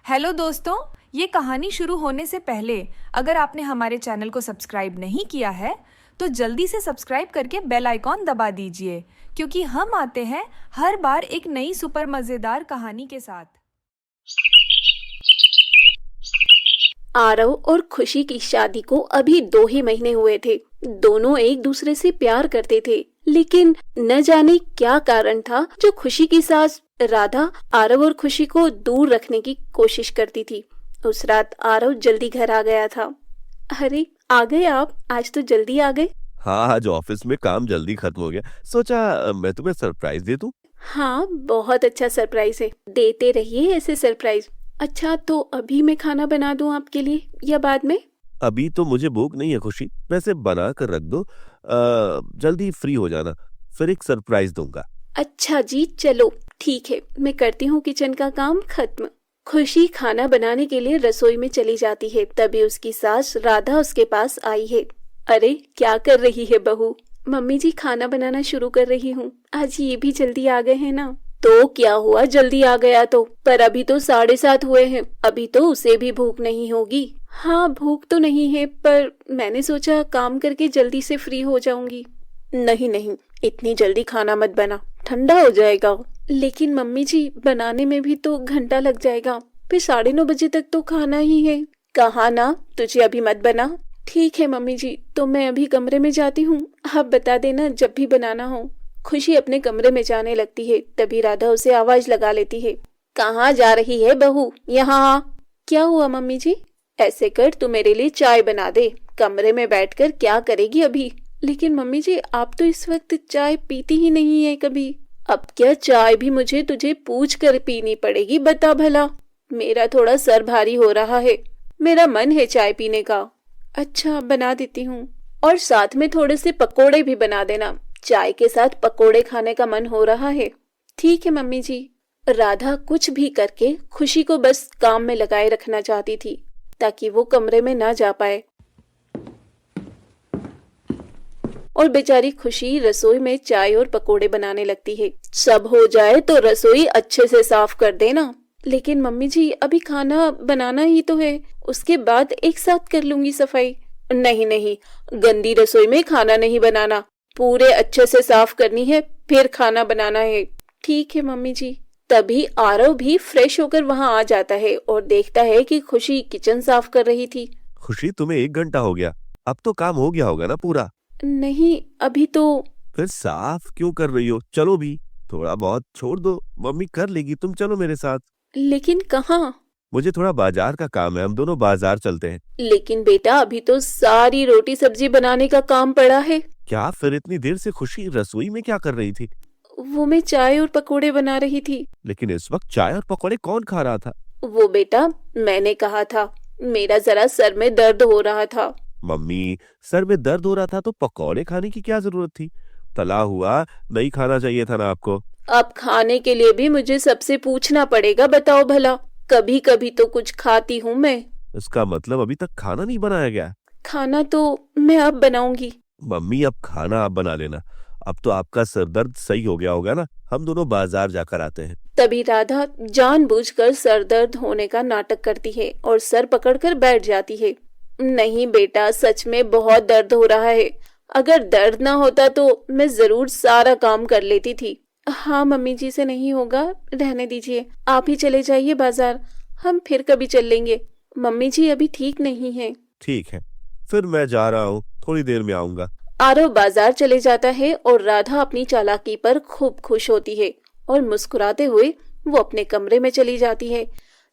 Hello दोस्तों, ये कहानी शुरू होने से पहले अगर आपने हमारे चैनल को सब्सक्राइब नहीं किया है तो जल्दी से सब्सक्राइब करके बेल आइकॉन दबा दीजिए क्योंकि हम आते हैं हर बार एक नई सुपर मज़ेदार कहानी के साथ। आरव और खुशी की शादी को अभी 2 ही महीने हुए थे। दोनों एक दूसरे से प्यार करते थे, लेकिन न जाने क्या कारण था जो खुशी की सास राधा आरव और खुशी को दूर रखने की कोशिश करती थी। उस रात आरव जल्दी घर आ गया था। अरे आ गए आप, आज तो जल्दी आ गए। हाँ, आज ऑफिस में काम जल्दी खत्म हो गया। सोचा मैं तुम्हें सरप्राइज दे दूं। हाँ, बहुत अच्छा सरप्राइज है, देते रहिए ऐसे सरप्राइज। अच्छा, तो अभी मैं खाना बना दूं आपके लिए या बाद में? अभी तो मुझे भूख नहीं है खुशी, वैसे बना कर रख दो। जल्दी फ्री हो जाना, फिर एक सरप्राइज दूंगा। अच्छा जी, चलो ठीक है, मैं करती हूँ किचन का काम खत्म। खुशी खाना बनाने के लिए रसोई में चली जाती है, तभी उसकी सास राधा उसके पास आई है। अरे क्या कर रही है बहू? मम्मी जी, खाना बनाना शुरू कर रही हूँ। आज ये भी जल्दी आ गए हैं ना? तो क्या हुआ, जल्दी आ गया तो? पर अभी तो 7:30 हुए हैं, अभी तो उसे भी भूख नहीं होगी। हाँ, भूख तो नहीं है, पर मैंने सोचा काम करके जल्दी से फ्री हो जाऊंगी। नहीं नहीं, इतनी जल्दी खाना मत बना, ठंडा हो जाएगा। लेकिन मम्मी जी, बनाने में भी तो घंटा लग जाएगा, फिर 9:30 बजे तक तो खाना ही है। कहा ना तुझे अभी मत बना। ठीक है मम्मी जी, तो मैं अभी कमरे में जाती हूँ, आप बता देना जब भी बनाना हो। खुशी अपने कमरे में जाने लगती है, तभी राधा उसे आवाज लगा लेती है। कहाँ जा रही है बहू? यहाँ आ। क्या हुआ मम्मी जी? ऐसे कर, तू मेरे लिए चाय बना दे। कमरे में बैठकर क्या करेगी अभी? लेकिन मम्मी जी, आप तो इस वक्त चाय पीती ही नहीं है कभी। अब क्या चाय भी मुझे तुझे पूछ कर पीनी पड़ेगी? बता भला। मेरा थोड़ा सर भारी हो रहा है, मेरा मन है चाय पीने का। अच्छा, बना देती हूँ, और साथ में थोड़े से पकोड़े भी बना देना। चाय के साथ पकोड़े खाने का मन हो रहा है। ठीक है मम्मी जी। राधा कुछ भी करके खुशी को बस काम में लगाए रखना चाहती थी ताकि वो कमरे में ना जा पाए। और बेचारी खुशी रसोई में चाय और पकोड़े बनाने लगती है। सब हो जाए तो रसोई अच्छे से साफ कर देना। लेकिन मम्मी जी, अभी खाना बनाना ही तो है, उसके बाद एक साथ कर लूंगी सफाई। नहीं नहीं, गंदी रसोई में खाना नहीं बनाना, पूरे अच्छे से साफ करनी है, फिर खाना बनाना है। ठीक है मम्मी जी। तभी आरव भी फ्रेश होकर वहाँ आ जाता है और देखता है कि खुशी किचन साफ कर रही थी। खुशी, तुम्हें 1 घंटा हो गया, अब तो काम हो गया होगा ना पूरा? नहीं, अभी तो। फिर साफ क्यों कर रही हो? चलो भी, थोड़ा बहुत छोड़ दो, मम्मी कर लेगी, तुम चलो मेरे साथ। लेकिन कहाँ? मुझे थोड़ा बाजार का काम है, हम दोनों बाजार चलते हैं। लेकिन बेटा, अभी तो सारी रोटी सब्जी बनाने का काम पड़ा है। क्या फिर इतनी देर से खुशी रसोई में क्या कर रही थी? वो मैं चाय और पकोड़े बना रही थी। लेकिन इस वक्त चाय और पकौड़े कौन खा रहा था? वो बेटा, मैंने कहा था, मेरा जरा सर में दर्द हो रहा था। मम्मी, सर में दर्द हो रहा था तो पकौड़े खाने की क्या जरूरत थी? तला हुआ नहीं खाना चाहिए था ना आपको? अब खाने के लिए भी मुझे सबसे पूछना पड़ेगा, बताओ भला। कभी कभी तो कुछ खाती हूँ मैं। इसका मतलब अभी तक खाना नहीं बनाया गया? खाना तो मैं अब बनाऊंगी। मम्मी, अब खाना आप बना लेना। अब तो आपका सर दर्द सही हो गया होगा ना? हम दोनों बाजार जाकर आते हैं। तभी राधा जानबूझकर सर दर्द होने का नाटक करती है और सर पकड़कर बैठ जाती है। नहीं बेटा, सच में बहुत दर्द हो रहा है। अगर दर्द ना होता तो मैं जरूर सारा काम कर लेती थी। हाँ मम्मी जी से नहीं होगा, रहने दीजिए, आप ही चले जाइए बाजार, हम फिर कभी चल लेंगे। मम्मी जी अभी ठीक नहीं है। ठीक है, फिर मैं जा रहा हूँ, थोड़ी देर में आऊंगा। आरव बाजार चले जाता है और राधा अपनी चालाकी पर खूब खुश होती है और मुस्कुराते हुए वो अपने कमरे में चली जाती है,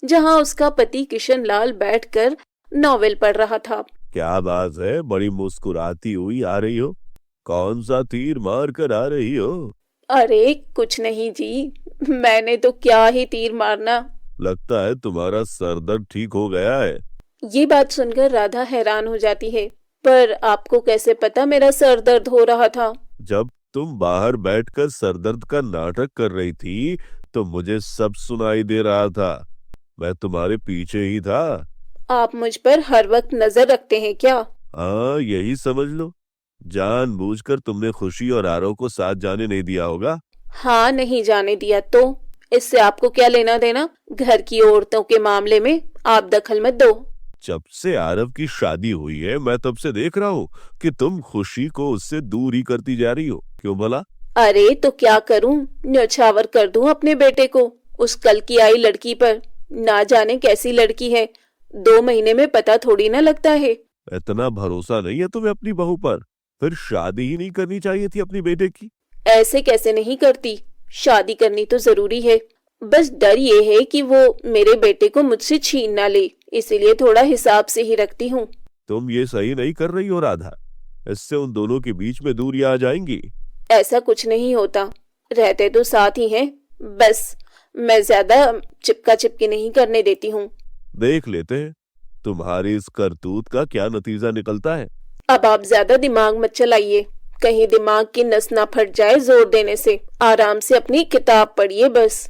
जहाँ उसका पति किशन लाल बैठकर नॉवेल पढ़ रहा था। क्या बात है, बड़ी मुस्कुराती हुई आ रही हो? कौन सा तीर मार कर आ रही हो? अरे कुछ नहीं जी, मैंने तो क्या ही तीर मारना। लगता है तुम्हारा सर दर्द ठीक हो गया है। ये बात सुनकर राधा हैरान हो जाती है। पर आपको कैसे पता मेरा सर दर्द हो रहा था? जब तुम बाहर बैठकर सरदर्द का नाटक कर रही थी तो मुझे सब सुनाई दे रहा था। मैं तुम्हारे पीछे ही था। आप मुझ पर हर वक्त नजर रखते हैं क्या? हाँ, यही समझ लो। जानबूझकर तुमने खुशी और आरव को साथ जाने नहीं दिया होगा। हाँ, नहीं जाने दिया तो। इससे आपको क्या लेना देना? घर की औरतों के मामले में आप दखल मत दो। जब से आरव की शादी हुई है मैं तब से देख रहा हूँ कि तुम खुशी को उससे दूर ही करती जा रही हो। क्यों भला? अरे तो क्या करूं, न्यौछावर कर दूं अपने बेटे को उस कल की आई लड़की पर। ना जाने कैसी लड़की है, 2 महीने में पता थोड़ी ना लगता है। इतना भरोसा नहीं है तुम्हें अपनी बहू पर? फिर शादी ही नहीं करनी चाहिए थी अपनी बेटे की। ऐसे कैसे नहीं करती, शादी करनी तो जरूरी है। बस डर ये है कि वो मेरे बेटे को मुझसे छीन ना ले, इसीलिए थोड़ा हिसाब से ही रखती हूँ। तुम ये सही नहीं कर रही हो राधा, इससे उन दोनों के बीच में दूरियां आ जाएंगी। ऐसा कुछ नहीं होता, रहते तो साथ ही हैं, बस मैं ज्यादा चिपका चिपकी नहीं करने देती हूँ। देख लेते हैं तुम्हारी इस करतूत का क्या नतीजा निकलता है। अब आप ज्यादा दिमाग मत चलाइए, कहीं दिमाग की नस ना फट जाए जोर देने से। आराम से अपनी किताब पढ़िए बस।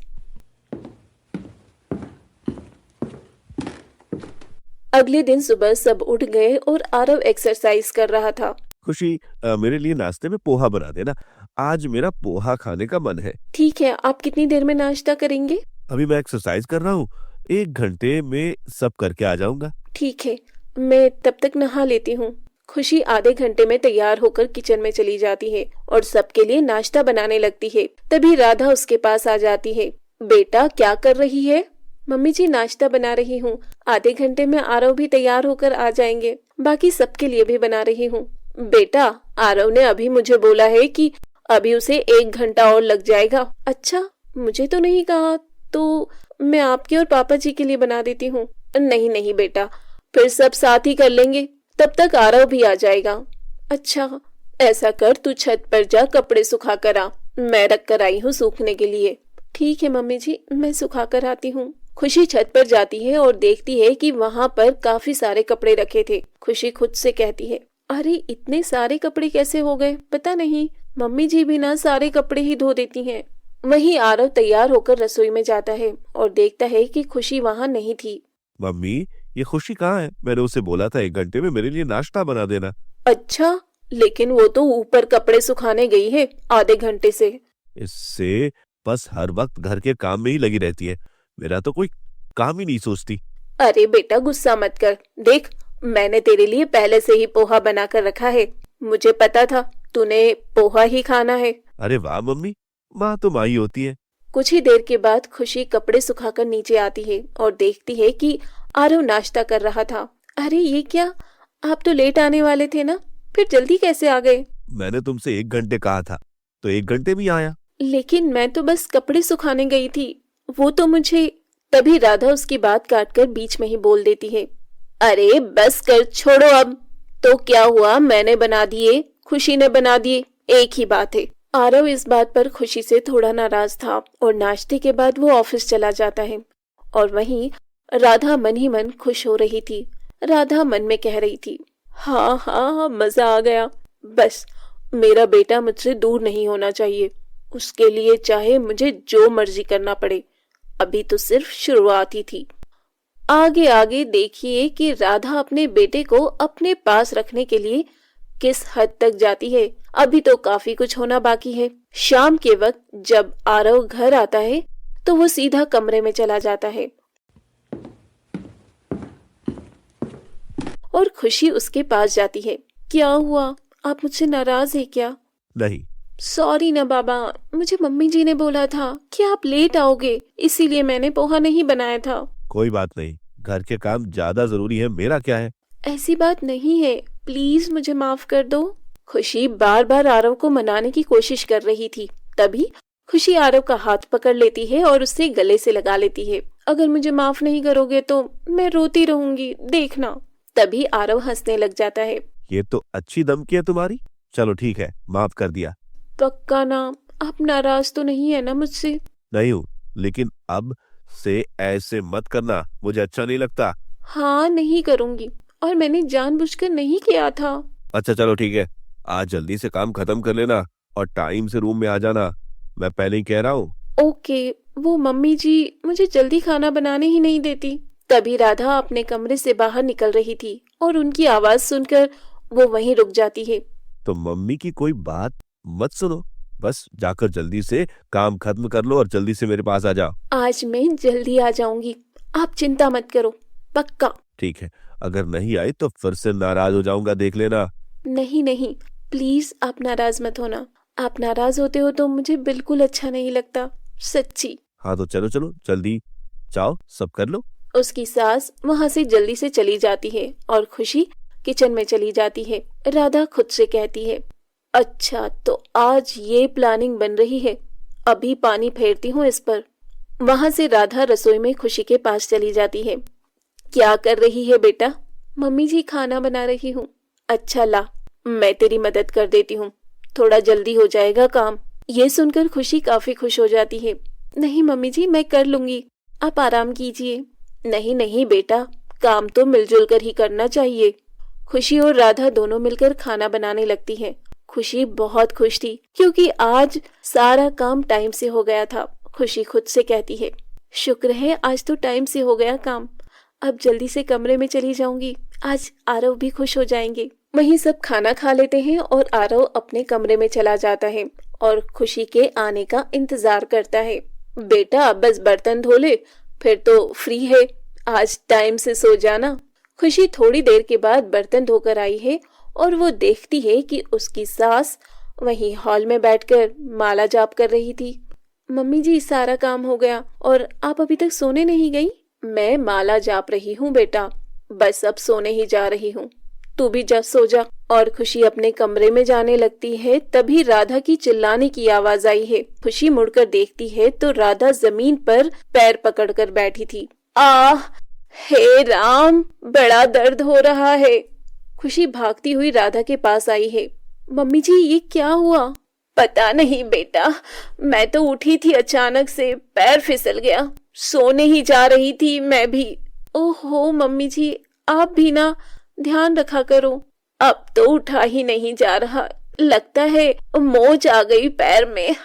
अगले दिन सुबह सब उठ गए और आरव एक्सरसाइज कर रहा था। खुशी, मेरे लिए नाश्ते में पोहा बना देना, आज मेरा पोहा खाने का मन है। ठीक है, आप कितनी देर में नाश्ता करेंगे? अभी मैं एक्सरसाइज कर रहा हूँ, 1 घंटे में सब करके आ जाऊंगा। ठीक है, मैं तब तक नहा लेती हूँ। खुशी आधे घंटे में तैयार होकर किचन में चली जाती है और सबके लिए नाश्ता बनाने लगती है। तभी राधा उसके पास आ जाती है। बेटा क्या कर रही है? मम्मी जी नाश्ता बना रही हूँ, आधे घंटे में आरव भी तैयार होकर आ जाएंगे, बाकी सबके लिए भी बना रही हूँ। बेटा आरव ने अभी मुझे बोला है कि अभी उसे 1 घंटा और लग जाएगा। अच्छा, मुझे तो नहीं कहा, तो मैं आपके और पापा जी के लिए बना देती हूँ। नहीं नहीं बेटा, फिर सब साथ ही कर लेंगे, तब तक आरव भी आ जाएगा। अच्छा ऐसा कर, तू छत पर जा कपड़े सुखा कर आ, मैं रख कर आई हूँ सूखने के लिए। ठीक है मम्मी जी, मैं सुखा कर आती हूँ। खुशी छत पर जाती है और देखती है कि वहाँ पर काफी सारे कपड़े रखे थे। खुशी खुद से कहती है, अरे इतने सारे कपड़े कैसे हो गए, पता नहीं, मम्मी जी भी ना सारे कपड़े ही धो देती हैं। वहीं आरव तैयार होकर रसोई में जाता है और देखता है कि खुशी वहाँ नहीं थी। मम्मी, ये खुशी कहाँ है? मैंने उसे बोला था 1 घंटे में मेरे लिए नाश्ता बना देना। अच्छा, लेकिन वो तो ऊपर कपड़े सुखाने गई है आधे घंटे से। इससे बस हर वक्त घर के काम में ही लगी रहती है, मेरा तो कोई काम ही नहीं सोचती। अरे बेटा गुस्सा मत कर, देख मैंने तेरे लिए पहले से ही पोहा बना कर रखा है, मुझे पता था तूने पोहा ही खाना है। अरे वाह मम्मी, माँ तो माँ ही होती है। कुछ ही देर के बाद खुशी कपड़े सुखाकर नीचे आती है और देखती है कि आरव नाश्ता कर रहा था। अरे ये क्या, आप तो लेट आने वाले थे ना, फिर जल्दी कैसे आ गए? मैंने तुमसे 1 घंटे कहा था, तो 1 घंटे में ही आया। लेकिन मैं तो बस कपड़े सुखाने गई थी, वो तो मुझे। तभी राधा उसकी बात काटकर बीच में ही बोल देती है, अरे बस कर, छोड़ो अब। तो क्या हुआ, मैंने बना दिए, खुशी ने बना दिए, एक ही बात है। आरव इस बात पर खुशी से थोड़ा नाराज था और नाश्ते के बाद वो ऑफिस चला जाता है। और वहीं राधा मन ही मन खुश हो रही थी। राधा मन में कह रही थी, हाँ हाँ मजा आ गया, बस मेरा बेटा मुझसे दूर नहीं होना चाहिए, उसके लिए चाहे मुझे जो मर्जी करना पड़े। अभी तो सिर्फ शुरुआत ही थी। आगे आगे देखिए कि राधा अपने बेटे को अपने पास रखने के लिए किस हद तक जाती है। अभी तो काफी कुछ होना बाकी है। शाम के वक्त जब आरव घर आता है तो वो सीधा कमरे में चला जाता है और खुशी उसके पास जाती है। क्या हुआ, आप मुझसे नाराज है क्या? नहीं। सॉरी ना बाबा, मुझे मम्मी जी ने बोला था कि आप लेट आओगे, इसीलिए मैंने पोहा नहीं बनाया था। कोई बात नहीं, घर के काम ज्यादा जरूरी है, मेरा क्या है। ऐसी बात नहीं है, प्लीज मुझे माफ कर दो। खुशी बार बार आरव को मनाने की कोशिश कर रही थी। तभी खुशी आरव का हाथ पकड़ लेती है और उससे गले से लगा लेती है। अगर मुझे माफ नहीं करोगे तो मैं रोती रहूंगी, देखना। तभी आरव हंसने लग जाता है। ये तो अच्छी धमकी है तुम्हारी, चलो ठीक है, माफ कर दिया। पक्का ना, आप नाराज तो नहीं है ना मुझसे? नहीं हूँ, लेकिन अब से ऐसे मत करना, मुझे अच्छा नहीं लगता। हाँ नहीं करूंगी, और मैंने जानबूझकर नहीं किया था। अच्छा चलो ठीक है, आज जल्दी से काम खत्म कर लेना और टाइम से रूम में आ जाना, मैं पहले ही कह रहा हूँ। ओके, वो मम्मी जी मुझे जल्दी खाना बनाने ही नहीं देती। तभी राधा अपने कमरे से बाहर निकल रही थी और उनकी आवाज सुनकर वो वहीं रुक जाती है। तो मम्मी की कोई बात मत सुनो, बस जाकर जल्दी से काम खत्म कर लो और जल्दी से मेरे पास आ जाओ। आज मैं जल्दी आ जाऊंगी, आप चिंता मत करो, पक्का। ठीक है, अगर नहीं आई तो फिर से नाराज हो जाऊंगा, देख लेना। नहीं नहीं, प्लीज आप नाराज मत होना। आप नाराज होते हो तो मुझे बिल्कुल अच्छा नहीं लगता, सच्ची। हाँ तो चलो चलो जल्दी जाओ, सब कर लो। उसकी सास वहां से जल्दी से चली जाती है और खुशी किचन में चली जाती है। राधा खुद से कहती है, अच्छा तो आज ये प्लानिंग बन रही है, अभी पानी फेरती हूँ इस पर। वहां से राधा रसोई में खुशी के पास चली जाती है। क्या कर रही है बेटा? मम्मी जी खाना बना रही हूँ। अच्छा ला, मैं तेरी मदद कर देती हूँ, थोड़ा जल्दी हो जाएगा काम। ये सुनकर खुशी काफी खुश हो जाती है। नहीं मम्मी जी, मैं कर लूंगी, आप आराम कीजिए। नहीं नहीं बेटा, काम तो मिलजुल कर ही करना चाहिए। खुशी और राधा दोनों मिलकर खाना बनाने लगती हैं। खुशी बहुत खुश थी क्योंकि आज सारा काम टाइम से हो गया था। खुशी खुद से कहती है, शुक्र है आज तो टाइम से हो गया काम, अब जल्दी से कमरे में चली जाऊंगी, आज आरव भी खुश हो जाएंगे। वहीं सब खाना खा लेते हैं और आरव अपने कमरे में चला जाता है और खुशी के आने का इंतजार करता है। बेटा बस बर्तन धो ले, फिर तो फ्री है, आज टाइम से सो जाना। खुशी थोड़ी देर के बाद बर्तन धोकर आई है और वो देखती है कि उसकी सास वहीं हॉल में बैठकर माला जाप कर रही थी। मम्मी जी सारा काम हो गया और आप अभी तक सोने नहीं गई? मैं माला जाप रही हूँ बेटा, बस अब सोने ही जा रही हूँ, तू भी जा सो जा। और खुशी अपने कमरे में जाने लगती है, तभी राधा की चिल्लाने की आवाज आई है। खुशी मुड़कर देखती है तो राधा जमीन पर पैर पकड़कर बैठी थी। आह हे राम, बड़ा दर्द हो रहा है। खुशी भागती हुई राधा के पास आई है। मम्मी जी ये क्या हुआ? पता नहीं बेटा, मैं तो उठी थी अचानक से, पैर फिसल गया, सोने ही जा रही थी मैं भी। ओहो मम्मी जी, आप भी ना ध्यान रखा करो। अब तो उठा ही नहीं जा रहा, लगता है मोच आ गई पैर में।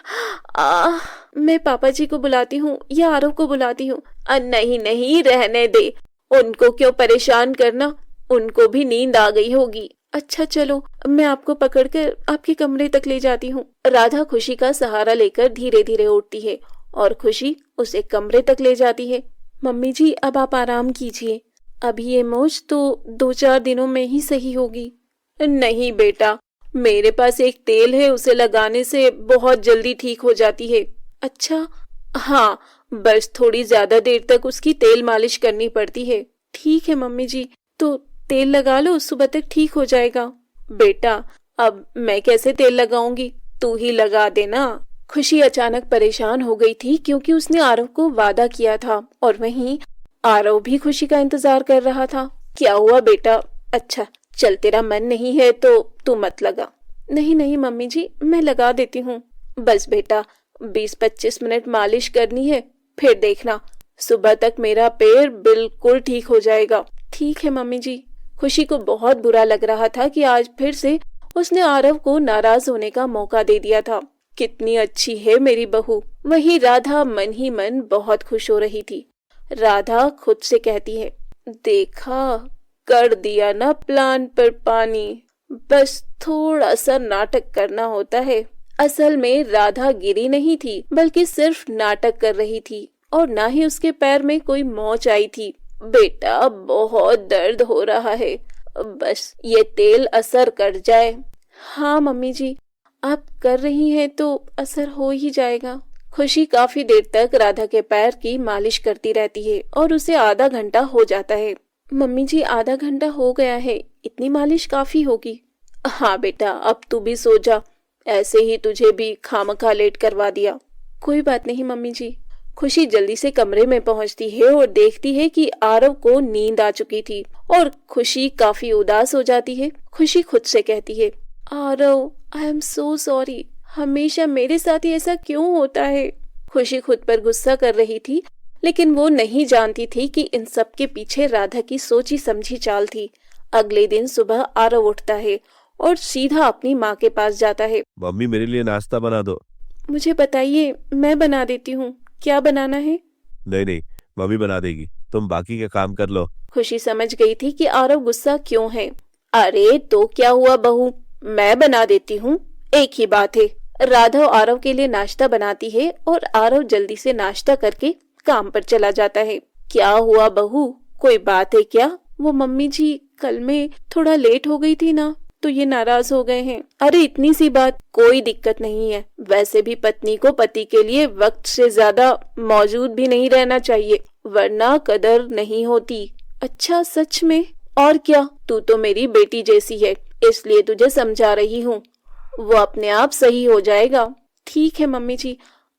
मैं पापा जी को बुलाती हूँ या आरव को बुलाती हूँ? नहीं नहीं, रहने दे, उनको क्यों परेशान करना, उनको भी नींद आ गई होगी। अच्छा चलो, मैं आपको पकड़कर आपके कमरे तक ले जाती हूँ। राधा खुशी का सहारा लेकर धीरे धीरे उठती है और खुशी उसे कमरे तक ले जाती है। मम्मी जी अब आप आराम कीजिए, अभी ये मोच तो 2-4 दिनों में ही सही होगी। नहीं बेटा, मेरे पास एक तेल है, उसे लगाने से बहुत जल्दी ठीक हो जाती है। अच्छा हाँ, बस थोड़ी ज्यादा देर तक उसकी तेल मालिश करनी पड़ती है। ठीक है मम्मी जी, तो तेल लगा लो, सुबह तक ठीक हो जाएगा। बेटा अब मैं कैसे तेल लगाऊंगी, तू ही लगा देना। खुशी अचानक परेशान हो गई थी क्योंकि उसने आरव को वादा किया था और वहीं आरव भी खुशी का इंतजार कर रहा था। क्या हुआ बेटा? अच्छा चल, तेरा मन नहीं है तो तू मत लगा। नहीं नहीं मम्मी जी, मैं लगा देती हूँ। बस बेटा 20-25 मिनट मालिश करनी है, फिर देखना सुबह तक मेरा पैर बिल्कुल ठीक हो जाएगा। ठीक है मम्मी जी। खुशी को बहुत बुरा लग रहा था कि आज फिर से उसने आरव को नाराज होने का मौका दे दिया था। कितनी अच्छी है मेरी बहू। वहीं राधा मन ही मन बहुत खुश हो रही थी। राधा खुद से कहती है, देखा कर दिया ना प्लान पर पानी, बस थोड़ा सा नाटक करना होता है। असल में राधा गिरी नहीं थी, बल्कि सिर्फ नाटक कर रही थी और ना ही उसके पैर में कोई मोच आई थी। बेटा बहुत दर्द हो रहा है, बस ये तेल असर कर जाए। हाँ मम्मी जी, आप कर रही हैं तो असर हो ही जाएगा। खुशी काफी देर तक राधा के पैर की मालिश करती रहती है और उसे आधा घंटा हो जाता है। मम्मी जी आधा घंटा हो गया है, इतनी मालिश काफी होगी। हाँ बेटा, अब तू भी सो जा, ऐसे ही तुझे भी खामखा लेट करवा दिया। कोई बात नहीं मम्मी जी। खुशी जल्दी से कमरे में पहुंचती है और देखती है कि आरव को नींद आ चुकी थी और खुशी काफी उदास हो जाती है। खुशी खुद से कहती है, Aarav I am so sorry, हमेशा मेरे साथ ही ऐसा क्यों होता है। खुशी खुद पर गुस्सा कर रही थी, लेकिन वो नहीं जानती थी कि इन सब के पीछे राधा की सोची समझी चाल थी। अगले दिन सुबह आरव उठता है और सीधा अपनी माँ के पास जाता है। मम्मी मेरे लिए नाश्ता बना दो। मुझे बताइए, मैं बना देती हूँ, क्या बनाना है? नहीं नहीं, मम्मी बना देगी, तुम बाकी का काम कर लो। खुशी समझ गई थी कि आरव गुस्सा क्यों है। अरे तो क्या हुआ बहू, मैं बना देती हूँ, एक ही बात है। राधा आरव के लिए नाश्ता बनाती है और आरव जल्दी से नाश्ता करके काम पर चला जाता है। क्या हुआ बहू, कोई बात है क्या? वो मम्मी जी कल मैं थोड़ा लेट हो गई थी ना, तो ये नाराज हो गए हैं। अरे इतनी सी बात, कोई दिक्कत नहीं है। वैसे भी पत्नी को पति के लिए वक्त से ज्यादा मौजूद भी नहीं रहना चाहिए, वरना कदर नहीं होती। अच्छा सच में? और क्या, तू तो मेरी बेटी जैसी है, इसलिए तुझे समझा रही हूँ। वो अपने आप सही हो जाएगा। ठीक है मम्मी जी,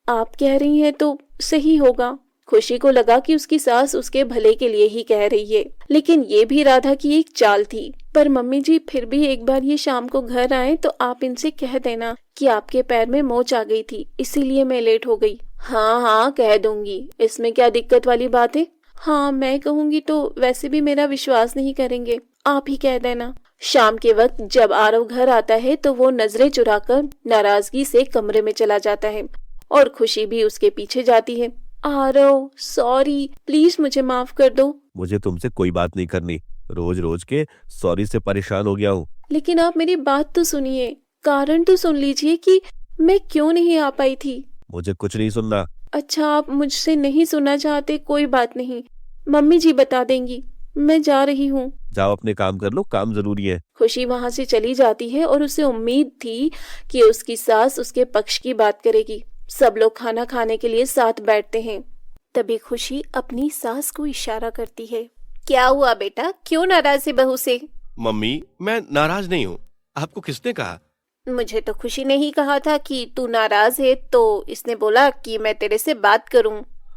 आप कह रही हैं तो सही होगा। खुशी को लगा कि उसकी सास उसके भले के लिए ही कह रही है, लेकिन ये भी राधा की एक चाल थी। पर मम्मी जी फिर भी एक बार ये शाम को घर आए तो आप इनसे कह देना कि आपके पैर में मोच आ गई थी, इसीलिए मैं लेट हो गई। हाँ हाँ कह दूंगी, इसमें क्या दिक्कत वाली बात है। हाँ मैं कहूंगी तो वैसे भी मेरा विश्वास नहीं करेंगे, आप ही कह देना। शाम के वक्त जब आरव घर आता है तो वो नजरें चुराकर नाराजगी से कमरे में चला जाता है और खुशी भी उसके पीछे जाती है। आरव सॉरी, प्लीज मुझे माफ कर दो। मुझे तुमसे कोई बात नहीं करनी, रोज रोज के सॉरी से परेशान हो गया हूँ। लेकिन आप मेरी बात तो सुनिए, कारण तो सुन लीजिए कि मैं क्यों नहीं आ पाई थी। मुझे कुछ नहीं सुनना। अच्छा आप मुझसे नहीं सुनना चाहते, कोई बात नहीं, मम्मी जी बता देंगी। मैं जा रही हूँ। जाओ अपने काम कर लो, काम जरूरी है। खुशी वहाँ से चली जाती है और उसे उम्मीद थी कि उसकी सास उसके पक्ष की बात करेगी। सब लोग खाना खाने के लिए साथ बैठते हैं। तभी खुशी अपनी सास को इशारा करती है। क्या हुआ बेटा, क्यों नाराज है बहू से? मम्मी मैं नाराज नहीं हूँ, आपको किसने कहा? मुझे तो खुशी ने ही कहा था कि तू नाराज है, तो इसने बोला कि मैं तेरे से बात करूं।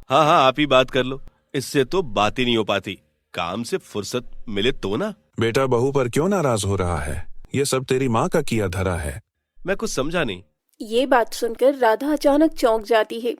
हाँ हाँ आप ही बात कर लो, इससे तो बात ही नहीं हो पाती। काम से फुर्सत मिले तो ना। बेटा बहू पर क्यों नाराज हो रहा है? ये सब तेरी माँ का किया धरा है। मैं कुछ समझा नहीं। ये बात सुनकर राधा अचानक चौंक जाती है।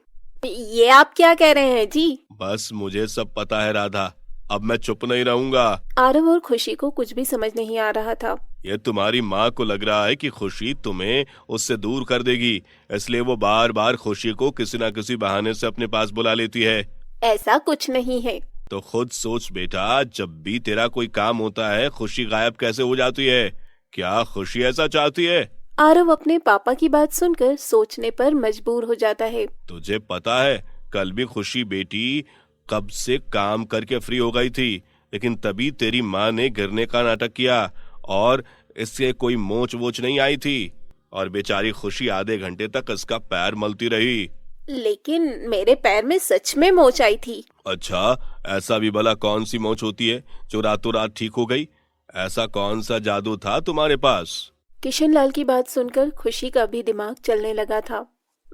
ये आप क्या कह रहे हैं जी? बस मुझे सब पता है राधा, अब मैं चुप नहीं रहूंगा। आरव और खुशी को कुछ भी समझ नहीं आ रहा था। ये तुम्हारी माँ को लग रहा है कि खुशी तुम्हें उससे दूर कर देगी, इसलिए वो बार बार खुशी को किसी न किसी बहाने से अपने पास बुला लेती है। ऐसा कुछ नहीं है। तो खुद सोच बेटा, जब भी तेरा कोई काम होता है खुशी गायब कैसे हो जाती है? क्या खुशी ऐसा चाहती है? आरव अपने पापा की बात सुनकर सोचने पर मजबूर हो जाता है। तुझे पता है कल भी खुशी बेटी कब से काम करके फ्री हो गई थी, लेकिन तभी तेरी माँ ने गिरने का नाटक किया और इससे कोई मोच वोच नहीं आई थी, और बेचारी खुशी आधे घंटे तक इसका पैर मलती रही। लेकिन मेरे पैर में सच में मोच आई थी। अच्छा, ऐसा भी भला कौन सी मोच होती है जो रातों रात ठीक हो गई? ऐसा कौन सा जादू था तुम्हारे पास? किशन लाल की बात सुनकर खुशी का भी दिमाग चलने लगा था।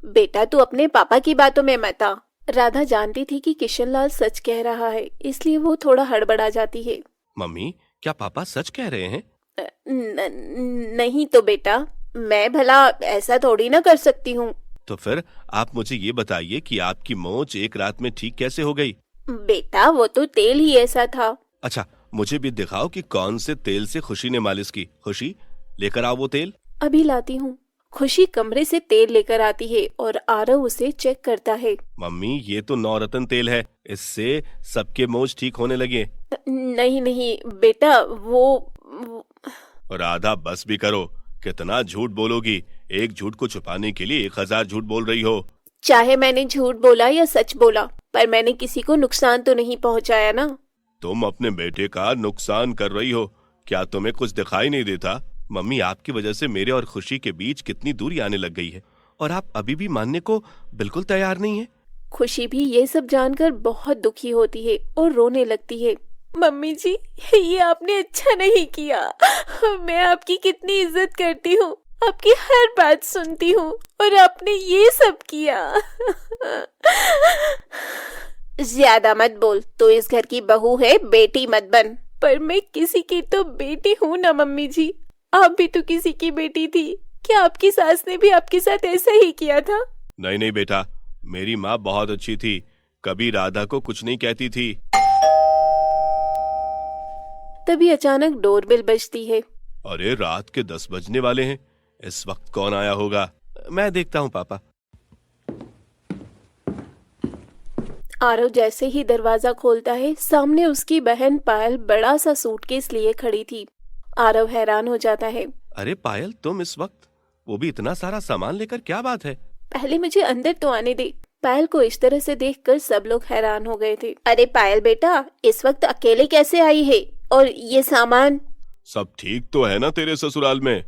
बेटा तू अपने पापा की बातों में मत आ। राधा जानती थी कि किशन लाल सच कह रहा है, इसलिए वो थोड़ा हड़बड़ा जाती है। मम्मी क्या पापा सच कह रहे हैं? नहीं तो बेटा, मैं भला ऐसा थोड़ी ना कर सकती हूँ। तो फिर आप मुझे ये बताइए कि आपकी मोच एक रात में ठीक कैसे हो गई? बेटा वो तो तेल ही ऐसा था। अच्छा, मुझे भी दिखाओ कि कौन से तेल से खुशी ने मालिश की। खुशी लेकर आओ वो तेल। अभी लाती हूँ। खुशी कमरे से तेल लेकर आती है और आरव उसे चेक करता है। मम्मी ये तो नवरत्न तेल है, इससे सबके मोच ठीक होने लगे। नहीं नहीं बेटा, वो राधा बस भी करो, कितना झूठ बोलोगी? एक झूठ को छुपाने के लिए 1000 झूठ बोल रही हो। चाहे मैंने झूठ बोला या सच बोला, पर मैंने किसी को नुकसान तो नहीं पहुंचाया ना। तुम अपने बेटे का नुकसान कर रही हो, क्या तुम्हें कुछ दिखाई नहीं देता? मम्मी आपकी वजह से मेरे और खुशी के बीच कितनी दूरी आने लग गई है, और आप अभी भी मानने को बिल्कुल तैयार नहीं है। खुशी भी ये सब जानकर बहुत दुखी होती है और रोने लगती है। मम्मी जी ये आपने अच्छा नहीं किया। मैं आपकी कितनी इज्जत करती हूँ, आपकी हर बात सुनती हूँ, और आपने ये सब किया। ज्यादा मत बोल, तू इस घर की बहू है, बेटी मत बन। पर मैं किसी की तो बेटी हूँ ना मम्मी जी, आप भी तो किसी की बेटी थी। क्या आपकी सास ने भी आपके साथ ऐसा ही किया था? नहीं नहीं बेटा, मेरी माँ बहुत अच्छी थी, कभी राधा को कुछ नहीं कहती थी। तभी अचानक डोरबेल बजती है। अरे रात के 10 बजने वाले हैं, इस वक्त कौन आया होगा? मैं देखता हूँ पापा। आरव जैसे ही दरवाजा खोलता है, सामने उसकी बहन पायल बड़ा सा सूटकेस लिए खड़ी थी। आरव हैरान हो जाता है। अरे पायल, तुम इस वक्त? वो भी इतना सारा सामान लेकर, क्या बात है? पहले मुझे अंदर तो आने दे। पायल को इस तरह से देखकर सब लोग हैरान हो गए थे। अरे पायल बेटा, इस वक्त अकेले कैसे आई है? और ये सामान? सब ठीक तो है ना तेरे ससुराल में?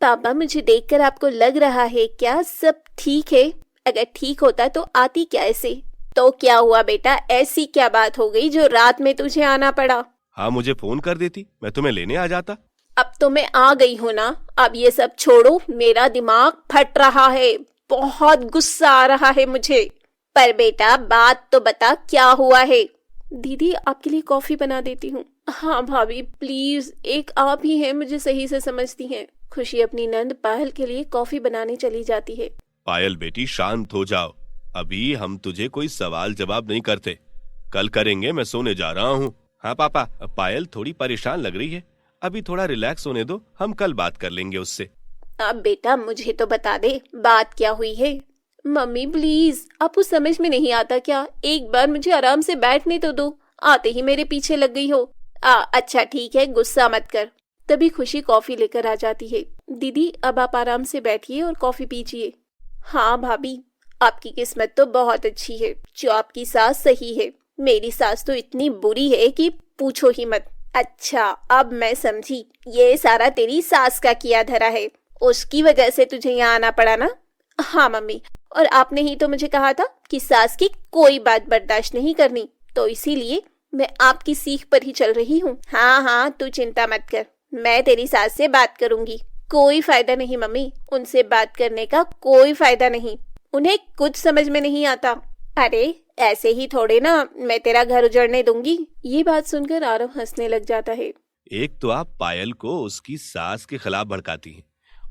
पापा, मुझे देखकर आपको लग रहा है क्या सब ठीक है? अगर ठीक होता तो आती क्या ऐसे? तो क्या हुआ बेटा, ऐसी क्या बात हो गई जो रात में तुझे आना पड़ा? हाँ, मुझे फोन कर देती, मैं तुम्हें लेने आ जाता। अब तो मैं आ गई हूँ ना, अब ये सब छोड़ो। मेरा दिमाग फट रहा है, बहुत गुस्सा आ रहा है मुझे। पर बेटा बात तो बता, क्या हुआ है? दीदी, आपके लिए कॉफी बना देती हूँ। हाँ भाभी प्लीज, एक आप ही हैं मुझे सही से समझती हैं। खुशी अपनी नंद पायल के लिए कॉफी बनाने चली जाती है। पायल बेटी, शांत हो जाओ। अभी हम तुझे कोई सवाल जवाब नहीं करते, कल करेंगे। मैं सोने जा रहा हूँ। हाँ पापा, पायल थोड़ी परेशान लग रही है, अभी थोड़ा रिलैक्स होने दो, हम कल बात कर लेंगे उससे। अब बेटा मुझे तो बता दे, बात क्या हुई है? मम्मी प्लीज, आपको समझ में नहीं आता क्या? एक बार मुझे आराम से बैठने तो दो, आते ही मेरे पीछे लग गई हो। अच्छा ठीक है, गुस्सा मत कर। तभी खुशी कॉफी लेकर आ जाती है। दीदी, अब आप आराम से बैठिए और कॉफी पीजिए। हाँ भाभी, आपकी किस्मत तो बहुत अच्छी है जो आपकी सास सही है। मेरी सास तो इतनी बुरी है कि पूछो ही मत। अच्छा, अब मैं समझी, ये सारा तेरी सास का किया धरा है, उसकी वजह से तुझे यहाँ आना पड़ा ना? हाँ मम्मी, और आपने ही तो मुझे कहा था कि सास की कोई बात बर्दाश्त नहीं करनी, तो इसीलिए मैं आपकी सीख पर ही चल रही हूँ। हाँ हाँ, तू चिंता मत कर, मैं तेरी सास से बात करूंगी। कोई फायदा नहीं मम्मी, उनसे बात करने का कोई फायदा नहीं, उन्हें कुछ समझ में नहीं आता। अरे ऐसे ही थोड़े ना मैं तेरा घर उजड़ने दूंगी। ये बात सुनकर आरव हंसने लग जाता है। एक तो आप पायल को उसकी सास के खिलाफ भड़काती हैं,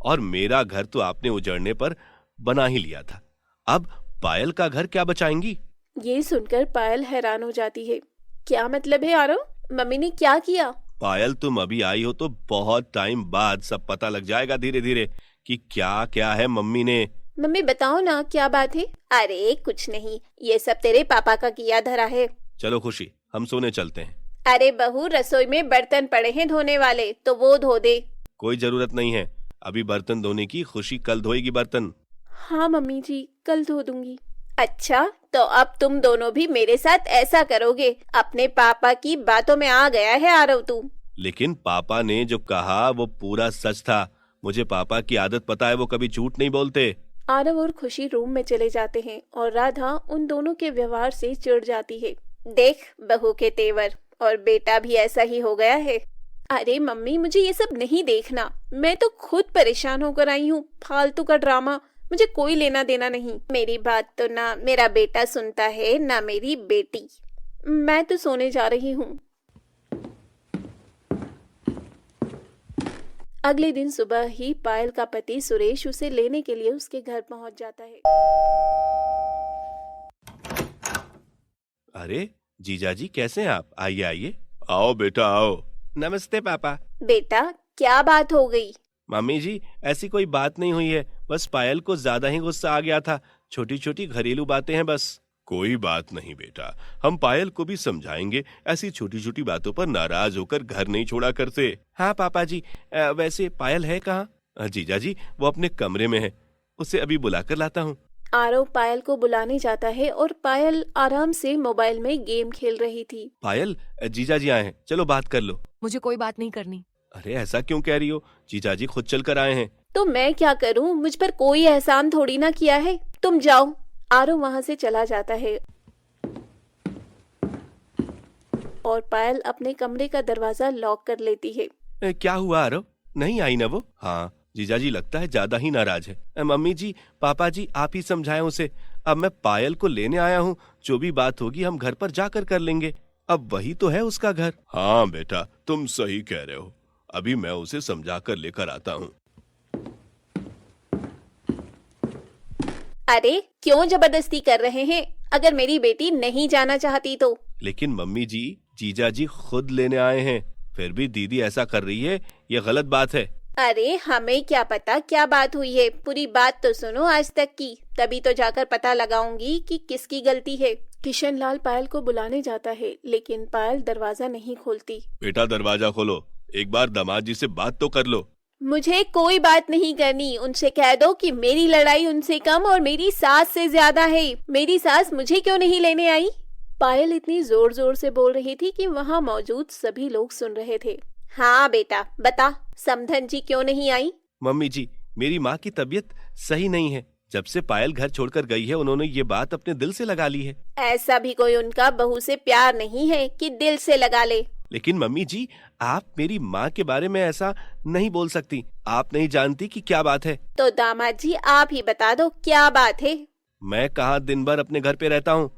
और मेरा घर तो आपने उजड़ने पर बना ही लिया था, अब पायल का घर क्या बचाएंगी? ये सुनकर पायल हैरान हो जाती है। क्या मतलब है आरव? मम्मी ने क्या किया? पायल, तुम अभी आई हो तो बहुत टाइम बाद सब पता लग जाएगा धीरे धीरे कि क्या क्या है मम्मी ने। मम्मी बताओ ना, क्या बात है? अरे कुछ नहीं, ये सब तेरे पापा का किया धरा है। चलो खुशी, हम सोने चलते हैं। अरे बहू, रसोई में बर्तन पड़े हैं धोने वाले, तो वो धो दे। कोई जरूरत नहीं है अभी बर्तन धोने की, खुशी कल धोएगी बर्तन। हाँ मम्मी जी, कल धो दूंगी। अच्छा, तो अब तुम दोनों भी मेरे साथ ऐसा करोगे? अपने पापा की बातों में आ गया है आरव तू। लेकिन पापा ने जो कहा वो पूरा सच था, मुझे पापा की आदत पता है, वो कभी झूठ नहीं बोलते। आरव और खुशी रूम में चले जाते हैं और राधा उन दोनों के व्यवहार से चिढ़ जाती है। देख बहू के तेवर, और बेटा भी ऐसा ही हो गया है। अरे मम्मी, मुझे ये सब नहीं देखना, मैं तो खुद परेशान होकर आई हूँ। फालतू का ड्रामा, मुझे कोई लेना देना नहीं। मेरी बात तो ना मेरा बेटा सुनता है ना मेरी बेटी। मैं तो सोने जा रही हूँ। अगले दिन सुबह ही पायल का पति सुरेश उसे लेने के लिए उसके घर पहुंच जाता है। अरे जीजा जी, कैसे हैं आप? आइए आइए। आओ बेटा आओ। नमस्ते पापा। बेटा, क्या बात हो गई? मम्मी जी, ऐसी कोई बात नहीं हुई है, बस पायल को ज्यादा ही गुस्सा आ गया था, छोटी छोटी घरेलू बातें हैं बस। कोई बात नहीं बेटा, हम पायल को भी समझाएंगे, ऐसी छोटी छोटी बातों पर नाराज होकर घर नहीं छोड़ा करते। हाँ पापा जी, वैसे पायल है कहाँ? जीजा जी, वो अपने कमरे में है, उसे अभी बुलाकर लाता हूँ। आरव पायल को बुलाने जाता है और पायल आराम से मोबाइल में गेम खेल रही थी। पायल, जीजा जी आए हैं, चलो बात कर लो। मुझे कोई बात नहीं करनी। अरे ऐसा क्यों कह रही हो? जीजा जी खुद चल कर आए हैं। तो मैं क्या करूं, मुझ पर कोई एहसान थोड़ी ना किया है, तुम जाओ। आरव वहां से चला जाता है और पायल अपने कमरे का दरवाजा लॉक कर लेती है। क्या हुआ आरव, नहीं आई ना वो? हाँ जीजा जी, लगता है ज्यादा ही नाराज है। मम्मी जी, पापा जी, आप ही समझाएं उसे। अब मैं पायल को लेने आया हूँ, जो भी बात होगी हम घर पर जाकर कर लेंगे, अब वही तो है उसका घर। हाँ बेटा, तुम सही कह रहे हो, अभी मैं उसे समझा कर लेकर आता हूँ। अरे क्यों जबरदस्ती कर रहे हैं? अगर मेरी बेटी नहीं जाना चाहती तो? लेकिन मम्मी जी, जीजा जी खुद लेने आए हैं, फिर भी दीदी ऐसा कर रही है, ये गलत बात है। अरे हमें क्या पता क्या बात हुई है, पूरी बात तो सुनो आज तक की, तभी तो जाकर पता लगाऊंगी कि किसकी गलती है। किशन लाल पायल को बुलाने जाता है, लेकिन पायल दरवाजा नहीं खोलती। बेटा दरवाजा खोलो, एक बार दामाद जी से बात तो कर लो। मुझे कोई बात नहीं करनी। उनसे कह दो कि मेरी लड़ाई उनसे कम और मेरी सास से ज्यादा है। मेरी सास मुझे क्यों नहीं लेने आई? पायल इतनी जोर जोर से बोल रही थी कि वहाँ मौजूद सभी लोग सुन रहे थे। हाँ बेटा बता, समधन जी क्यों नहीं आई? मम्मी जी, मेरी माँ की तबीयत सही नहीं है। जब से पायल घर छोड़कर गई है उन्होंने ये बात अपने दिल से लगा ली है। ऐसा भी कोई उनका बहू से प्यार नहीं है कि दिल से लगा ले। लेकिन मम्मी जी, आप मेरी माँ के बारे में ऐसा नहीं बोल सकती। आप नहीं जानती कि क्या बात है। तो दामाद जी आप ही बता दो क्या बात है। मैं कहाँ दिन भर अपने घर पे रहता हूँ।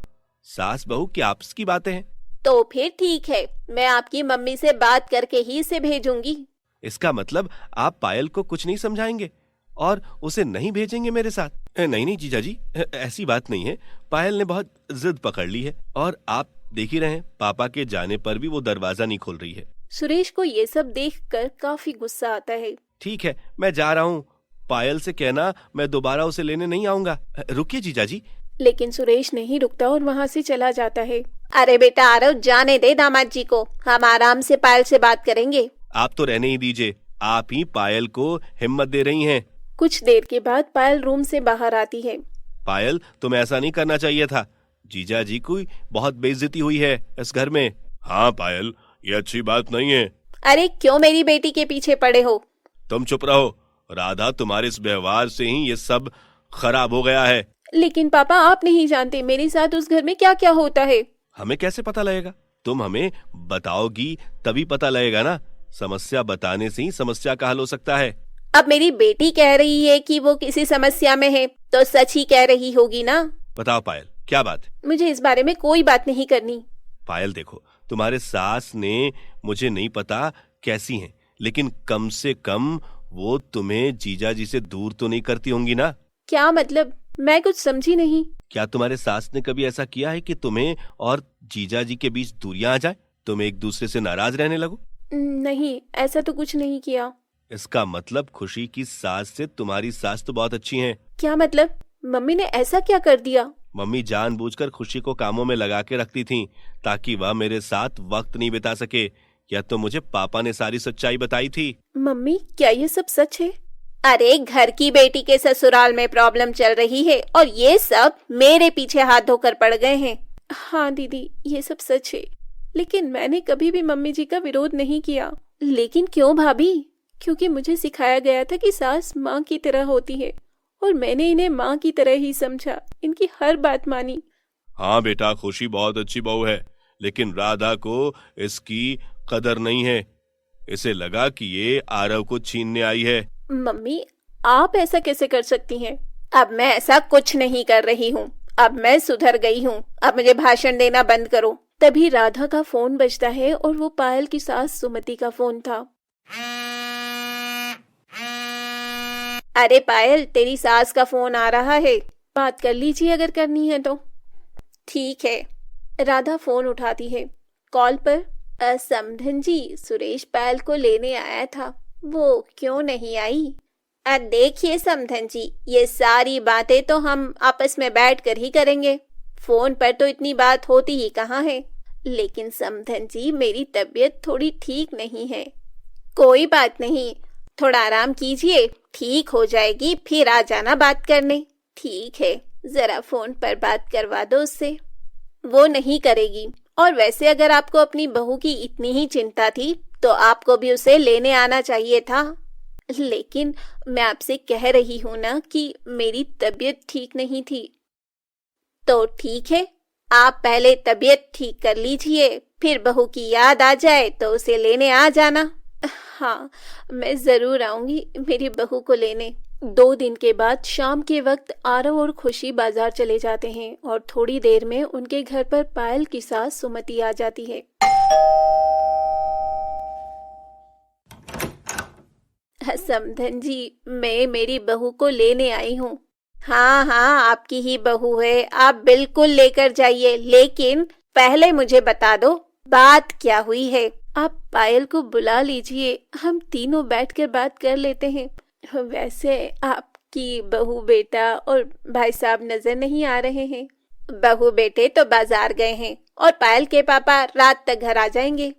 सास बहू की आपस की बातें हैं। तो फिर ठीक है, मैं आपकी मम्मी से बात करके ही इसे भेजूंगी। इसका मतलब आप पायल को कुछ नहीं समझाएंगे और उसे नहीं भेजेंगे मेरे साथ? नहीं नहीं जीजा जी, ऐसी बात नहीं है। पायल ने बहुत जिद पकड़ ली है और आप देख ही रहे हैं, पापा के जाने पर भी वो दरवाजा नहीं खोल रही है। सुरेश को ये सब देखकर काफी गुस्सा आता है। ठीक है, मैं जा रहा हूँ। पायल से कहना मैं दोबारा उसे लेने नहीं आऊंगा। रुकिए जीजा जी। लेकिन सुरेश नहीं रुकता और वहाँ से चला जाता है। अरे बेटा आरव, जाने दे दामाद जी को, हम आराम से पायल से बात करेंगे। आप तो रहने ही दीजिए, आप ही पायल को हिम्मत दे रही हैं। कुछ देर के बाद पायल रूम से बाहर आती है। पायल, तुम्हें ऐसा नहीं करना चाहिए था। जीजा जी की बहुत बेइज्जती हुई है इस घर में। हाँ पायल, ये अच्छी बात नहीं है। अरे क्यों मेरी बेटी के पीछे पड़े हो? तुम चुप रहो। राधा, तुम्हारे इस व्यवहार से ही ये सब खराब हो गया है। लेकिन पापा आप नहीं जानते मेरे साथ उस घर में क्या क्या होता है। हमें कैसे पता लगेगा? तुम हमें बताओगी तभी पता लगेगा ना। समस्या बताने से ही समस्या का हल हो सकता है। अब मेरी बेटी कह रही है कि वो किसी समस्या में है तो सच ही कह रही होगी ना। बताओ पायल, क्या बात है? मुझे इस बारे में कोई बात नहीं करनी। पायल देखो, तुम्हारे सास ने, मुझे नहीं पता कैसी हैं, लेकिन कम से कम वो तुम्हें जीजा जी से दूर तो नहीं करती होंगी ना? क्या मतलब? मैं कुछ समझी नहीं। क्या तुम्हारे सास ने कभी ऐसा किया है कि तुम्हें और जीजा जी के बीच दूरियां आ जाए, तुम एक दूसरे से नाराज रहने लगो? नहीं, ऐसा तो कुछ नहीं किया। इसका मतलब खुशी की सास से तुम्हारी सास तो बहुत अच्छी हैं। क्या मतलब? मम्मी ने ऐसा क्या कर दिया? मम्मी जानबूझकर खुशी को कामों में लगा के रखती थीं ताकि वह मेरे साथ वक्त नहीं बिता सके। या तो मुझे पापा ने सारी सच्चाई बताई थी। मम्मी क्या ये सब सच है? अरे घर की बेटी के ससुराल में प्रॉब्लम चल रही है और ये सब मेरे पीछे हाथ धोकर पड़ गए हैं। हाँ दीदी, ये सब सच है, लेकिन मैंने कभी भी मम्मी जी का विरोध नहीं किया। लेकिन क्यों भाभी? क्योंकि मुझे सिखाया गया था कि सास माँ की तरह होती है और मैंने इन्हें माँ की तरह ही समझा, इनकी हर बात मानी। हाँ बेटा, खुशी बहुत अच्छी बहू है, लेकिन राधा को इसकी कदर नहीं है। इसे लगा कि ये आरव को छीनने आई है। मम्मी आप ऐसा कैसे कर सकती हैं? अब मैं ऐसा कुछ नहीं कर रही हूँ। अब मैं सुधर गई हूँ। अब मुझे भाषण देना बंद करो। तभी राधा का फोन बजता है और वो पायल की सास सुमति का फोन था। अरे पायल, तेरी सास का फोन आ रहा है, बात कर लीजिए अगर करनी है तो। ठीक है। राधा फोन उठाती है। कॉल पर समधन जी, सुरेश पायल को लेने आया था, वो क्यों नहीं आई? देखिए समधन जी, ये सारी बातें तो हम आपस में बैठकर ही करेंगे। फोन पर तो इतनी बात होती ही कहाँ है। लेकिन समधन जी, मेरी तबीयत थोड़ी ठीक नहीं है। कोई बात नहीं, थोड़ा आराम कीजिए, ठीक हो जाएगी, फिर आ जाना बात करने। ठीक है, जरा फोन पर बात करवा दो उससे। वो नहीं करेगी। और वैसे अगर आपको अपनी बहू की इतनी ही चिंता थी तो आपको भी उसे लेने आना चाहिए था। लेकिन मैं आपसे कह रही हूँ ना कि मेरी तबीयत ठीक नहीं थी। तो ठीक है, आप पहले तबीयत ठीक कर लीजिए, फिर बहू की याद आ जाए तो उसे लेने आ जाना। हाँ, मैं जरूर आऊंगी मेरी बहू को लेने। 2 दिन के बाद शाम के वक्त आरव और खुशी बाजार चले जाते हैं और थोड़ी देर में उनके घर पर पायल की सास सुमति आ जाती है। समधन जी, मैं मेरी बहू को लेने आई हूँ। हाँ हाँ, आपकी ही बहू है, आप बिल्कुल लेकर जाइए, लेकिन पहले मुझे बता दो बात क्या हुई है। आप पायल को बुला लीजिए, हम तीनों बैठकर बात कर लेते हैं। वैसे आपकी बहू बेटा और भाई साहब नजर नहीं आ रहे हैं। बहू बेटे तो बाजार गए हैं और पायल के पापा रात तक घर आ जाएंगे।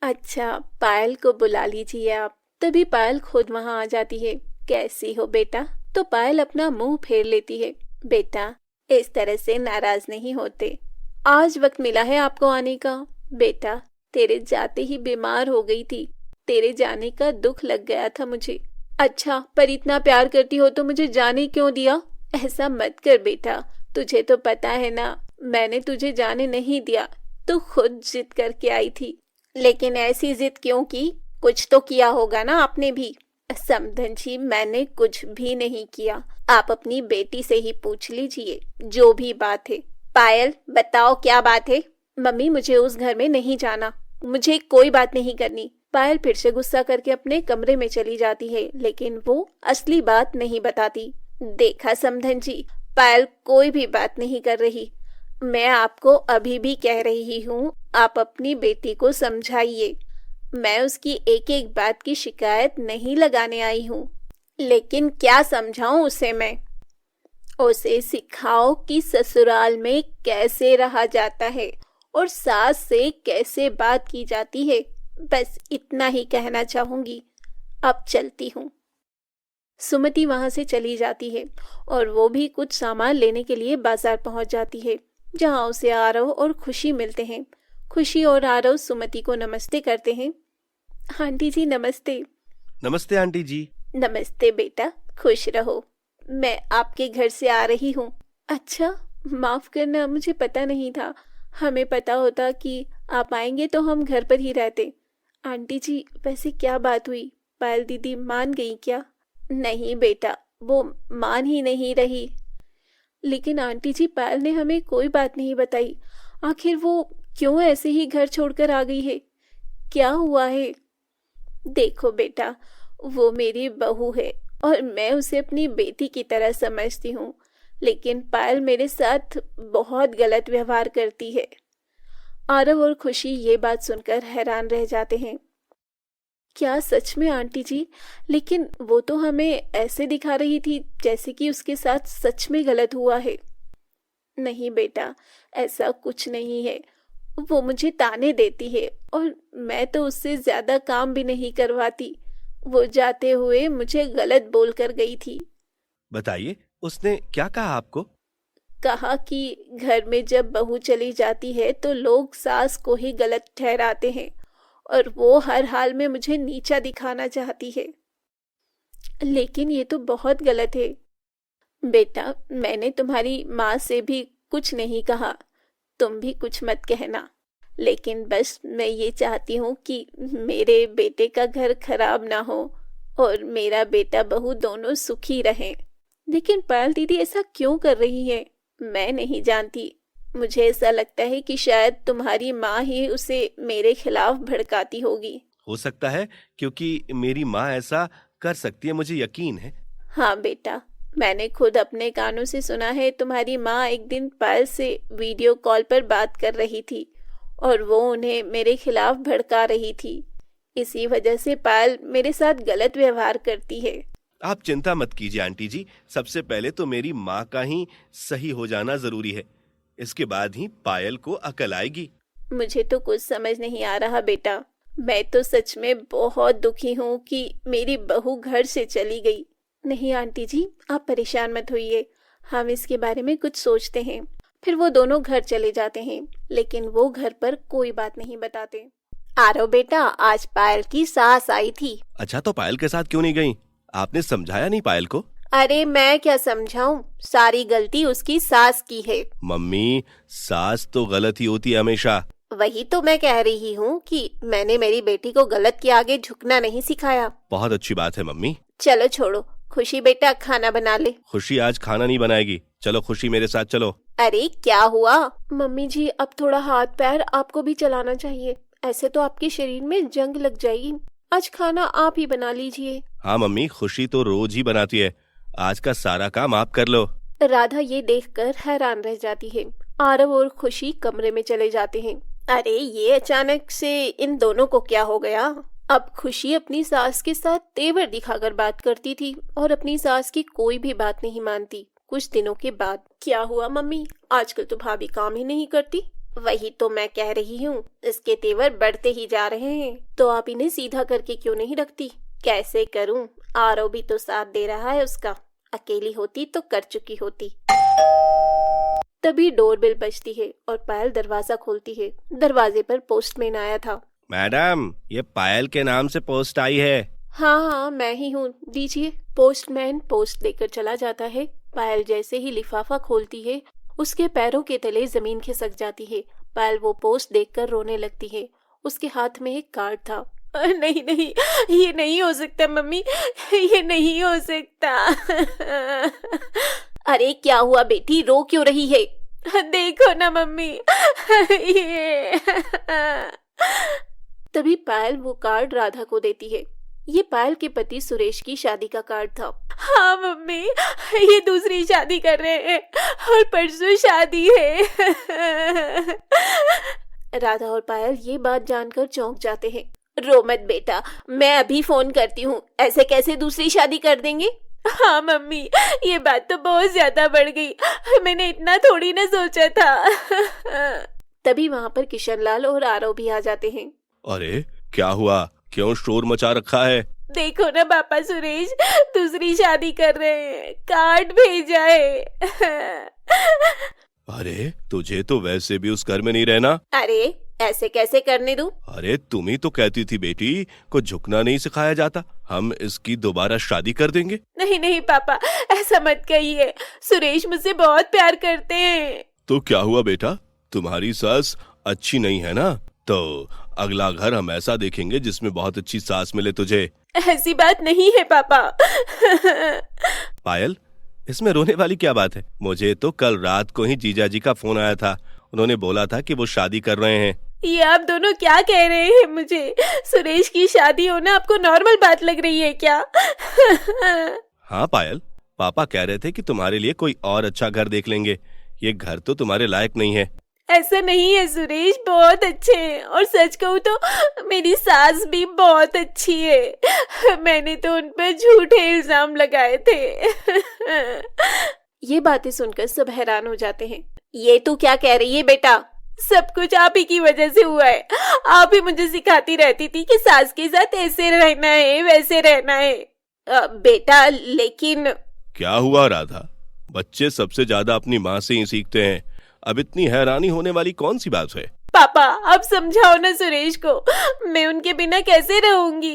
अच्छा, पायल को बुला लीजिए आप। तभी पायल खुद वहां आ जाती है। कैसी हो बेटा? तो पायल अपना मुंह फेर लेती है। बेटा, इस तरह से नाराज नहीं होते। आज वक्त मिला है आपको आने का। बेटा, तेरे जाते ही बीमार हो गई थी। तेरे जाने का दुख लग गया था मुझे। अच्छा, पर इतना प्यार करती हो तो मुझे जाने क्यों दिया? ऐसा मत कर बेटा। तुझे तो पता है ना, मैंने तुझे जाने नहीं दिया। तू खुद जिद करके आई थी। लेकिन ऐसी जिद क्यों की? कुछ तो किया होगा ना आपने भी। समधन जी, मैंने कुछ भी नहीं किया। आप अपनी बेटी से ही पूछ लीजिए जो भी बात है। पायल, बताओ क्या बात है? मम्मी, मुझे उस घर में नहीं जाना। मुझे कोई बात नहीं करनी। पायल फिर से गुस्सा करके अपने कमरे में चली जाती है, लेकिन वो असली बात नहीं बताती। देखा समधन जी, पायल कोई भी बात नहीं कर रही। मैं आपको अभी भी कह रही हूँ, आप अपनी बेटी को समझाइए। मैं उसकी एक एक बात की शिकायत नहीं लगाने आई हूँ। लेकिन क्या समझाऊं उसे मैं? उसे सिखाओ कि ससुराल में कैसे रहा जाता है और सास से कैसे बात की जाती है। बस इतना ही कहना चाहूंगी। अब चलती हूँ। सुमति वहां से चली जाती है और वो भी कुछ सामान लेने के लिए बाजार पहुंच जाती है, जहां उसे आरव और खुशी मिलते हैं। खुशी और आरव सुमति को नमस्ते करते हैं। आंटी जी नमस्ते। नमस्ते आंटी जी। नमस्ते बेटा, खुश रहो। मैं आपके घर से आ रही हूँ। अच्छा, माफ करना, मुझे पता नहीं था। हमें पता होता कि आप आएंगे तो हम घर पर ही रहते। आंटी जी, वैसे क्या बात हुई? पायल दीदी मान गई क्या? नहीं बेटा, वो मान ही नहीं रही। लेकिन आंटी जी, पायल ने हमें कोई बात नहीं बताई। आखिर वो क्यों ऐसे ही घर छोड़कर आ गई है? क्या हुआ है? देखो बेटा, वो मेरी बहू है और मैं उसे अपनी बेटी की तरह समझती हूँ, लेकिन पायल मेरे साथ बहुत गलत व्यवहार करती है। आरव और खुशी ये बात सुनकर हैरान रह जाते हैं। क्या सच में आंटी जी? लेकिन वो तो हमें ऐसे दिखा रही थी जैसे कि उसके साथ सच में गलत हुआ है। नहीं बेटा, ऐसा कुछ नहीं है। वो मुझे ताने देती है और मैं तो उससे ज्यादा काम भी नहीं करवाती। वो जाते हुए मुझे गलत बोल कर गई थी। बताइए, उसने क्या कहा आपको? कहा कि घर में जब बहू चली जाती है तो लोग सास को ही गलत ठहराते हैं और वो हर हाल में मुझे नीचा दिखाना चाहती है। लेकिन ये तो बहुत गलत है। बेटा, मैंने तुम्हारी माँ से भी कुछ नहीं कहा। तुम भी कुछ मत कहना। लेकिन बस मैं ये चाहती हूँ कि मेरे बेटे का घर खराब ना हो और मेरा बेटा बहू दोनों सुखी रहें। लेकिन पायल दीदी ऐसा क्यों कर रही है? मैं नहीं जानती। मुझे ऐसा लगता है कि शायद तुम्हारी माँ ही उसे मेरे खिलाफ भड़काती होगी। हो सकता है, क्योंकि मेरी माँ ऐसा कर सकती है, मुझे यकीन है। हाँ बेटा, मैंने खुद अपने कानों से सुना है। तुम्हारी माँ एक दिन पायल से वीडियो कॉल पर बात कर रही थी और वो उन्हें मेरे खिलाफ भड़का रही थी। इसी वजह से पायल मेरे साथ गलत व्यवहार करती है। आप चिंता मत कीजिए आंटी जी। सबसे पहले तो मेरी माँ का ही सही हो जाना जरूरी है, इसके बाद ही पायल को अकल आएगी। मुझे तो कुछ समझ नहीं आ रहा बेटा। मैं तो सच में बहुत दुखी हूँ कि मेरी बहू घर से चली गई। नहीं आंटी जी, आप परेशान मत होइए। हम इसके बारे में कुछ सोचते हैं। फिर वो दोनों घर चले जाते हैं, लेकिन वो घर पर कोई बात नहीं बताते। आरव बेटा, आज पायल की सास आई थी। अच्छा, तो पायल के साथ क्यों नहीं गई? आपने समझाया नहीं पायल को? अरे मैं क्या समझाऊं, सारी गलती उसकी सास की है। मम्मी, सास तो गलत ही होती है हमेशा। वही तो मैं कह रही हूँ कि मैंने मेरी बेटी को गलत के आगे झुकना नहीं सिखाया। बहुत अच्छी बात है मम्मी। चलो छोड़ो, खुशी बेटा खाना बना ले। खुशी आज खाना नहीं बनाएगी। चलो खुशी, मेरे साथ चलो। अरे क्या हुआ? मम्मी जी, अब थोड़ा हाथ पैर आपको भी चलाना चाहिए। ऐसे तो आपके शरीर में जंग लग जाएगी। आज खाना आप ही बना लीजिए। हाँ मम्मी, खुशी तो रोज ही बनाती है। आज का सारा काम आप कर लो। राधा ये देखकर हैरान रह जाती है। आरव और खुशी कमरे में चले जाते हैं। अरे ये अचानक से इन दोनों को क्या हो गया? अब खुशी अपनी सास के साथ तेवर दिखाकर बात करती थी और अपनी सास की कोई भी बात नहीं मानती। कुछ दिनों के बाद, क्या हुआ मम्मी? आजकल तो भाभी काम ही नहीं करती। वही तो मैं कह रही हूँ, इसके तेवर बढ़ते ही जा रहे हैं। तो आप इन्हें सीधा करके क्यों नहीं रखती? कैसे करूं? आरव भी तो साथ दे रहा है उसका। अकेली होती तो कर चुकी होती। तभी डोरबेल बजती है और पायल दरवाजा खोलती है। दरवाजे पर पोस्टमैन आया था। मैडम, ये पायल के नाम से पोस्ट आई है। हाँ, मैं ही हूँ, दीजिए। पोस्टमैन पोस्ट देकर चला जाता है। पायल जैसे ही लिफाफा खोलती है, उसके पैरों के तले जमीन खिसक जाती है। पायल वो पोस्ट देखकर रोने लगती है। उसके हाथ में एक कार्ड था। नहीं नहीं, ये नहीं हो सकता मम्मी, ये नहीं हो सकता। अरे क्या हुआ बेटी, रो क्यों रही है? देखो ना मम्मी, ये। तभी पायल वो कार्ड राधा को देती है। ये पायल के पति सुरेश की शादी का कार्ड था। हाँ मम्मी, ये दूसरी शादी कर रहे हैं और परसों शादी है। राधा और पायल ये बात जानकर चौंक जाते हैं। रो मत बेटा, मैं अभी फोन करती हूँ। ऐसे कैसे दूसरी शादी कर देंगे? हाँ मम्मी, ये बात तो बहुत ज्यादा बढ़ गई। मैंने इतना थोड़ी ना सोचा था। तभी वहाँ पर किशनलाल और आरव भी आ जाते हैं। अरे क्या हुआ, क्यों शोर मचा रखा है? देखो ना पापा, सुरेश दूसरी शादी कर रहे हैं, कार्ड भेजा है। अरे तुझे तो वैसे भी उस घर में नहीं रहना। अरे ऐसे कैसे करने दूं? अरे तुम ही तो कहती थी बेटी को झुकना नहीं सिखाया जाता, हम इसकी दोबारा शादी कर देंगे। नहीं नहीं पापा, ऐसा मत कहिए। सुरेश मुझसे बहुत प्यार करते हैं। तो क्या हुआ बेटा, तुम्हारी सास अच्छी नहीं है ना? तो अगला घर हम ऐसा देखेंगे जिसमें बहुत अच्छी सास मिले तुझे। ऐसी बात नहीं है पापा। पायल, इसमें रोने वाली क्या बात है? मुझे तो कल रात को ही जीजा जी का फोन आया था। उन्होंने बोला था कि वो शादी कर रहे हैं। ये आप दोनों क्या कह रहे हैं मुझे? सुरेश की शादी होना आपको नॉर्मल बात लग रही है क्या? हाँ पायल, पापा कह रहे थे कि तुम्हारे लिए कोई और अच्छा घर देख लेंगे। ये घर तो तुम्हारे लायक नहीं है। ऐसा नहीं है सुरेश, बहुत अच्छे हैं। और सच कहूँ तो मेरी सास भी बहुत अच्छी है। मैंने तो उन पर झूठे इल्जाम लगाए थे। ये बातें सुनकर सब हैरान हो जाते हैं। ये तू क्या कह रही है बेटा? सब कुछ आप ही की वजह से हुआ है। आप ही मुझे सिखाती रहती थी कि सास के साथ ऐसे रहना है, वैसे रहना है। बेटा लेकिन। क्या हुआ राधा, बच्चे सबसे ज्यादा अपनी माँ से ही सीखते हैं। अब इतनी हैरानी होने वाली कौन सी बात है? पापा आप समझाओ ना सुरेश को, मैं उनके बिना कैसे रहूंगी?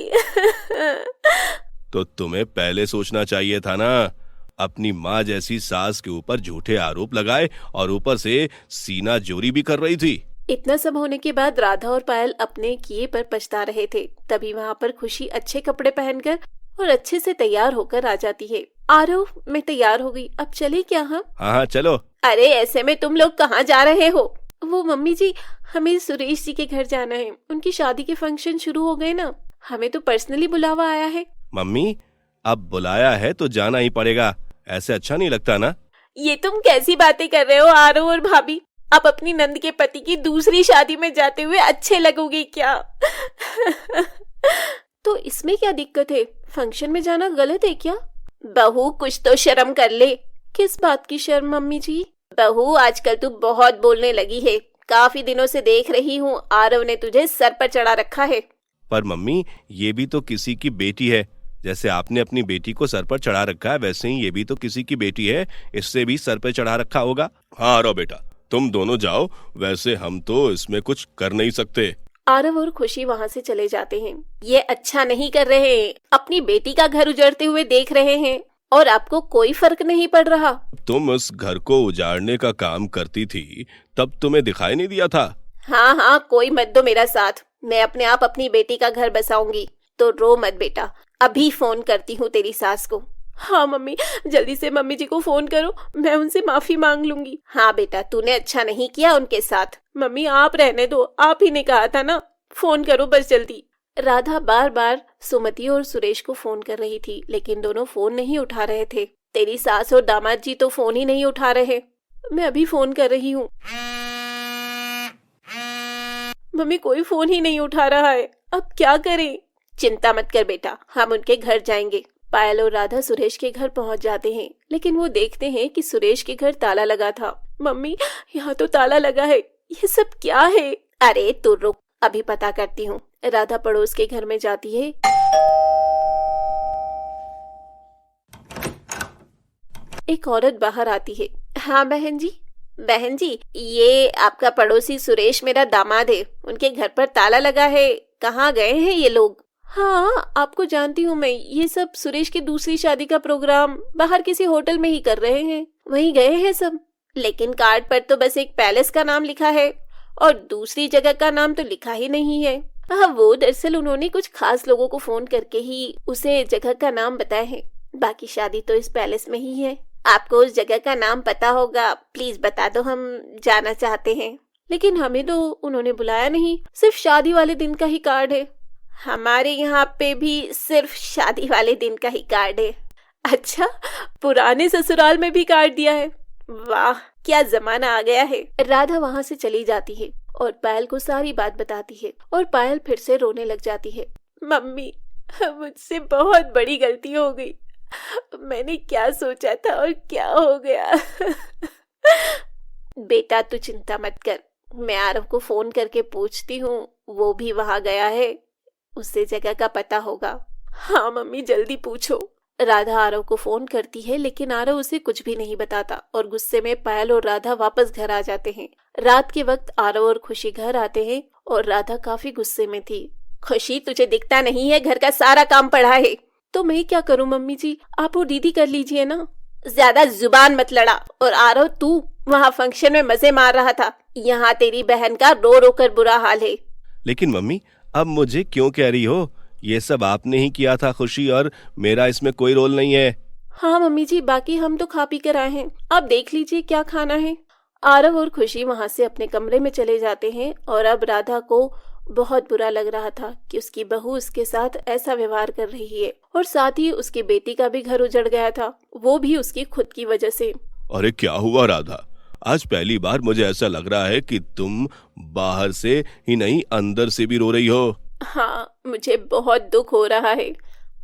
तो तुम्हें पहले सोचना चाहिए था ना। अपनी माँ जैसी सास के ऊपर झूठे आरोप लगाए और ऊपर से सीना जोरी भी कर रही थी। इतना सब होने के बाद राधा और पायल अपने किए पर पछता रहे थे। तभी वहाँ पर खुशी अच्छे कपड़े पहनकर और अच्छे से तैयार होकर आ जाती है। आरव, मैं तैयार हो गई, अब चले क्या हम? हाँ चलो। अरे ऐसे में तुम लोग कहाँ जा रहे हो? वो मम्मी जी, हमें सुरेश जी के घर जाना है। उनकी शादी के फंक्शन शुरू हो गए ना, हमें तो पर्सनली बुलावा आया है। मम्मी, अब बुलाया है तो जाना ही पड़ेगा, ऐसे अच्छा नहीं लगता ना। ये तुम कैसी बातें कर रहे हो आरव और भाभी? आप अपनी नंद के पति की दूसरी शादी में जाते हुए अच्छे लगोगे क्या? तो इसमें क्या दिक्कत है? फंक्शन में जाना गलत है क्या? बहू कुछ तो शर्म कर ले। किस बात की शर्म मम्मी जी? बहू आजकल तू बहुत बोलने लगी है। काफी दिनों से देख रही हूँ आरव ने तुझे सर पर चढ़ा रखा है। पर मम्मी, ये भी तो किसी की बेटी है। जैसे आपने अपनी बेटी को सर पर चढ़ा रखा है, वैसे ही ये भी तो किसी की बेटी है, इससे भी सर पर चढ़ा रखा होगा। हाँ रो बेटा, तुम दोनों जाओ, वैसे हम तो इसमें कुछ कर नहीं सकते। आरव और खुशी वहाँ से चले जाते हैं। ये अच्छा नहीं कर रहे हैं, अपनी बेटी का घर उजड़ते हुए देख रहे हैं और आपको कोई फर्क नहीं पड़ रहा। तुम उस घर को उजाड़ने का काम करती थी, तब तुम्हें दिखाई नहीं दिया था? हाँ हाँ, कोई मत दो मेरा साथ, मैं अपने आप अपनी बेटी का घर बसाऊंगी। तो रो मत बेटा, अभी फोन करती हूँ तेरी सास को। हाँ मम्मी, जल्दी से मम्मी जी को फोन करो, मैं उनसे माफी मांग लूंगी। हाँ बेटा, तूने अच्छा नहीं किया उनके साथ। मम्मी आप रहने दो, आप ही ने कहा था ना, फोन करो बस जल्दी। राधा बार बार सुमति और सुरेश को फोन कर रही थी, लेकिन दोनों फोन नहीं उठा रहे थे। तेरी सास और दामाद जी तो फोन ही नहीं उठा रहे। मैं अभी फोन कर रही हूँ। मम्मी कोई फोन ही नहीं उठा रहा है, अब क्या करें? चिंता मत कर बेटा, हम उनके घर जाएंगे। पायल और राधा सुरेश के घर पहुंच जाते हैं, लेकिन वो देखते हैं कि सुरेश के घर ताला लगा था। मम्मी यहाँ तो ताला लगा है, ये सब क्या है? अरे तू रुक, अभी पता करती हूँ। राधा पड़ोस के घर में जाती है। एक औरत बाहर आती है। हाँ बहन जी। बहन जी, ये आपका पड़ोसी सुरेश मेरा दामाद है। उनके घर पर ताला लगा है। कहाँ गए हैं ये लोग? हाँ, आपको जानती हूँ मैं। ये सब सुरेश की दूसरी शादी का प्रोग्राम बाहर किसी होटल में ही कर रहे हैं। वहीं गए हैं सब। लेकिन कार्ड पर तो बस एक पैलेस का नाम लिखा है और दूसरी जगह का नाम तो लिखा ही नहीं है। हाँ, वो दरअसल उन्होंने कुछ खास लोगों को फोन करके ही उसे जगह का नाम बताया है। बाकी शादी तो इस पैलेस में ही है। आपको उस जगह का नाम पता होगा, प्लीज बता दो, हम जाना चाहते हैं। लेकिन हमें तो उन्होंने बुलाया नहीं, सिर्फ शादी वाले दिन का ही कार्ड है। हमारे यहाँ पे भी सिर्फ शादी वाले दिन का ही कार्ड है। अच्छा, पुराने ससुराल में भी कार्ड दिया है। वाह, क्या जमाना आ गया है। राधा वहाँ से चली जाती है और पायल को सारी बात बताती है और पायल फिर से रोने लग जाती है। मम्मी, मुझसे बहुत बड़ी गलती हो गई। मैंने क्या सोचा था और क्या हो गया। बेटा तू चिंता मत कर, मैं आरव को फोन करके पूछती हूँ, वो भी वहाँ गया है, उससे जगह का पता होगा। हाँ मम्मी, जल्दी पूछो। राधा आरव को फोन करती है, लेकिन आरव उसे कुछ भी नहीं बताता और गुस्से में पायल और राधा वापस घर आ जाते हैं। रात के वक्त आरव और खुशी घर आते हैं और राधा काफी गुस्से में थी। खुशी, तुझे दिखता नहीं है, घर का सारा काम पड़ा है। तो मैं क्या करूं मम्मी जी, आप और दीदी कर लीजिए ना। ज्यादा जुबान मत लड़ा। और आरव, तू वहाँ फंक्शन में मजे मार रहा था, यहाँ तेरी बहन का रो रो कर बुरा हाल है। लेकिन मम्मी, अब मुझे क्यों कह रही हो? ये सब आपने ही किया था खुशी, और मेरा इसमें कोई रोल नहीं है। हाँ मम्मी जी, बाकी हम तो खा पी कर आए हैं, आप देख लीजिए क्या खाना है। आरव और खुशी वहाँ से अपने कमरे में चले जाते हैं और अब राधा को बहुत बुरा लग रहा था कि उसकी बहू उसके साथ ऐसा व्यवहार कर रही है और साथ ही उसकी बेटी का भी घर उजड़ गया था, वो भी उसकी खुद की वजह से। अरे क्या हुआ राधा? आज पहली बार मुझे ऐसा लग रहा है कि तुम बाहर से ही नहीं अंदर से भी रो रही हो। हाँ, मुझे बहुत दुख हो रहा है।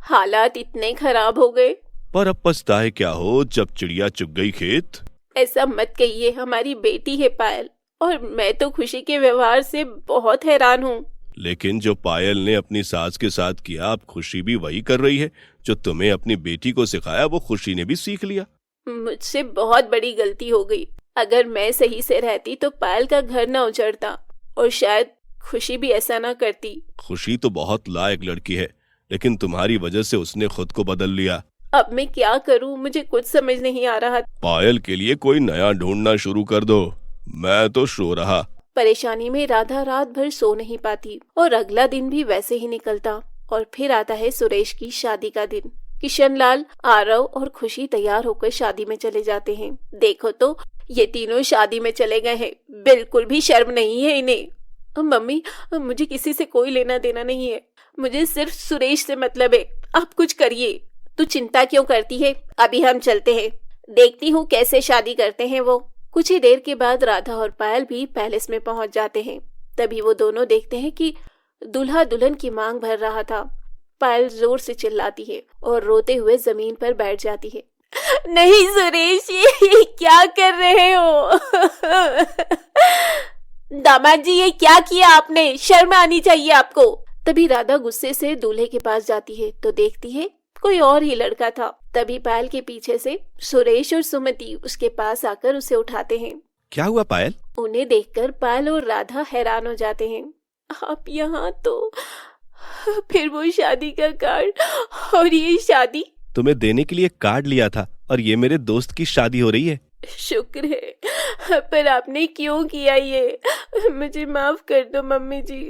हालात इतने खराब हो गए। पर अब पछताए क्या हो जब चिड़िया चुग गई खेत। ऐसा मत कहिए, हमारी बेटी है पायल, और मैं तो खुशी के व्यवहार से बहुत हैरान हूँ। लेकिन जो पायल ने अपनी सास के साथ किया, अब खुशी भी वही कर रही है। जो तुम्हें अपनी बेटी को सिखाया वो खुशी ने भी सीख लिया। मुझसे बहुत बड़ी गलती हो गई। अगर मैं सही से रहती तो पायल का घर न उजड़ता और शायद खुशी भी ऐसा ना करती। खुशी तो बहुत लायक लड़की है, लेकिन तुम्हारी वजह से उसने खुद को बदल लिया। अब मैं क्या करूं, मुझे कुछ समझ नहीं आ रहा। पायल के लिए कोई नया ढूंढना शुरू कर दो। मैं तो सो रहा। परेशानी में राधा रात भर सो नहीं पाती और अगला दिन भी वैसे ही निकलता। और फिर आता है सुरेश की शादी का दिन। किशनलाल, आरव और खुशी तैयार होकर शादी में चले जाते हैं। देखो तो, ये तीनों शादी में चले गए हैं, बिल्कुल भी शर्म नहीं है इन्हें। मम्मी, मुझे किसी से कोई लेना देना नहीं है, मुझे सिर्फ सुरेश से मतलब है, आप कुछ करिए। तू चिंता क्यों करती है, अभी हम चलते हैं, देखती हूँ कैसे शादी करते हैं वो। कुछ ही देर के बाद राधा और पायल भी पैलेस में पहुंच जाते हैं। तभी वो दोनों देखते हैं कि दूल्हा दुल्हन की मांग भर रहा था। पायल जोर से चिल्लाती है और रोते हुए जमीन पर बैठ जाती है। नहीं सुरेश, ये क्या कर रहे हो? दामाद जी, ये क्या किया आपने? शर्म आनी चाहिए आपको। तभी राधा गुस्से से दूल्हे के पास जाती है तो देखती है कोई और ही लड़का था। तभी पायल के पीछे से सुरेश और सुमति उसके पास आकर उसे उठाते हैं। क्या हुआ पायल? उन्हें देखकर पायल और राधा हैरान हो जाते हैं। आप यहाँ तो? फिर वो शादी का कार्ड और ये शादी। तुम्हें देने के लिए कार्ड लिया था और ये मेरे दोस्त की शादी हो रही है। शुक्र है, पर आपने क्यों किया ये? मुझे माफ कर दो मम्मी जी,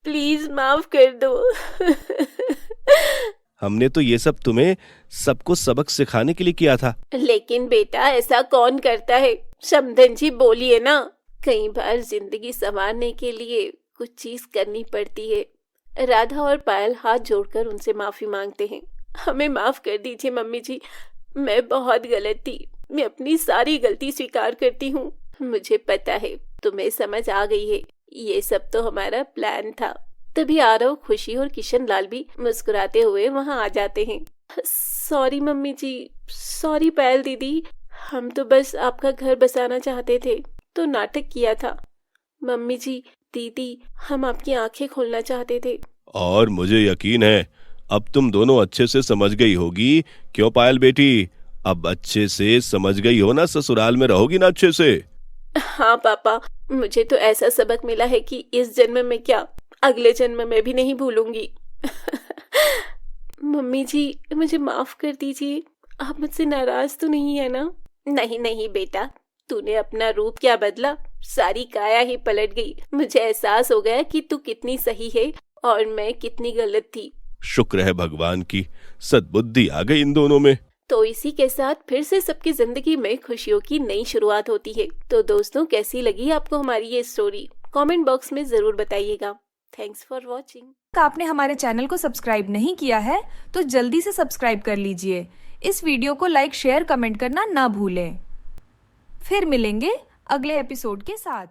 प्लीज माफ कर दो। हमने तो ये सब तुम्हें सबको सबक सिखाने के लिए किया था। लेकिन बेटा, ऐसा कौन करता है? समधन जी बोलिए ना। कई बार जिंदगी संवारने के लिए कुछ चीज करनी पड़ती है। राधा और पायल हाथ जोड़कर उनसे माफी मांगते हैं। हमें माफ कर दीजिए मम्मी जी, मैं बहुत गलत थी, मैं अपनी सारी गलती स्वीकार करती हूँ। मुझे पता है, तुम्हें समझ आ गई है, ये सब तो हमारा प्लान था। तभी आरव, खुशी और किशनलाल भी मुस्कुराते हुए वहाँ आ जाते हैं। सॉरी मम्मी जी, सॉरी पायल दीदी, हम तो बस आपका घर बसाना चाहते थे तो नाटक किया था। मम्मी जी, दीदी, हम आपकी आंखें खोलना चाहते थे। और मुझे यकीन है अब तुम दोनों अच्छे से समझ गई होगी। क्यों पायल बेटी, अब अच्छे से समझ गई हो ना, ससुराल में रहोगी ना अच्छे से? हाँ पापा, मुझे तो ऐसा सबक मिला है कि इस जन्म में क्या, अगले जन्म में भी नहीं भूलूंगी। मम्मी जी, मुझे माफ कर दीजिए। आप मुझसे नाराज तो नहीं है ना? नहीं नहीं बेटा, तूने अपना रूप क्या बदला, सारी काया ही पलट गई। मुझे एहसास हो गया कि तू कितनी सही है और मैं कितनी गलत थी। शुक्र है भगवान की, सद्बुद्धि आ गई इन दोनों में। तो इसी के साथ फिर से सबकी जिंदगी में खुशियों की नई शुरुआत होती है। तो दोस्तों, कैसी लगी आपको हमारी ये स्टोरी? कमेंट बॉक्स में जरूर बताइएगा। Thanks for watching. आपने हमारे चैनल को सब्सक्राइब नहीं किया है तो जल्दी से सब्सक्राइब कर लीजिए। इस वीडियो को लाइक, शेयर, कमेंट करना ना भूलें। फिर मिलेंगे अगले एपिसोड के साथ।